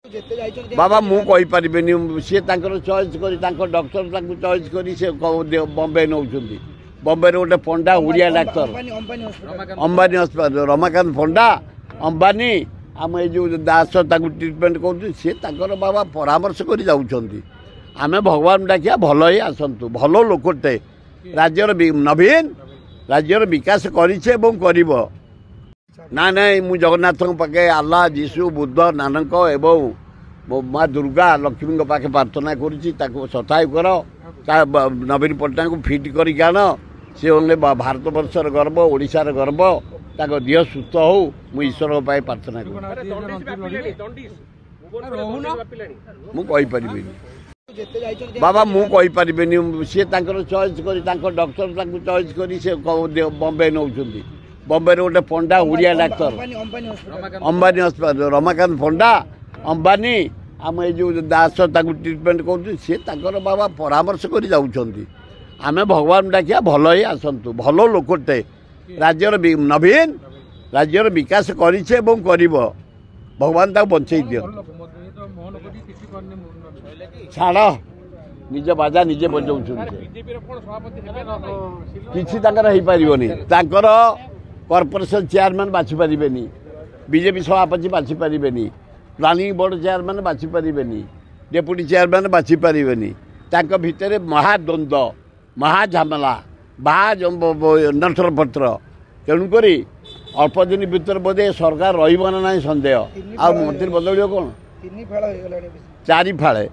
बाबा मु कहि परिबेनी सी चॉइस करी डॉक्टर चॉइस करी से बॉम्बे नौ बॉम्बे गोटे पंडा उड़िया डाक्तर अंबानी अस्पताल रमाकांत पंडा अंबानी आम जो दास ट्रिटमेंट कर बाबा परामर्श कर आम भगवान डाकिया भल ही आसतु भल लोकटे राज्यर नवीन राज्यर विकास कर ना ना मु जगन्नाथ पाखे आल्लाह जीशु बुद्ध नानक एवं माँ दुर्गा लक्ष्मी पाखे प्रार्थना करुँ सताय कर नवीन पट्टनायक को फिट कर सी होंगे भारत वर्षर गर्व ओडिशार गर्व ताको देह सुस्थ हो मु ईश्वर प्रार्थना करी बाबा मु कहि परिबेनी सी चॉइस करी डॉक्टर चॉइस करी से बॉम्बे नौ बॉम्बे गोटे पंडा उड़िया डाक्तर अंबानी अस्पताल रमाकांत पंडा अंबानी आम जो दास ट्रिटमेंट कर बाबा परामर्श कर आम भगवान डाकिया भल ही आसतु भल लोकटे राज्यर नवीन राज्यर विकास कर भगवान ताको बंचई दियो छाड़ निज बाजा निजे बजाऊ किसी कॉर्पोरेशन चेयरमैन बाछि पारिबेनी बीजेपी सभापति बाछि पारिबेनी प्लानिंग बोर्ड चेयरमैन बाछि पारिबेनी डेप्यूटी चेयरमैन बाछि पारिबेनी तांको भितरे महाद्वंद्व महाझामेला नठर पत्र तेणुक अल्प दिन भीतर बोधे सरकार रही ना संदेह आ मंत्री बदल कौन 4 फाड़े।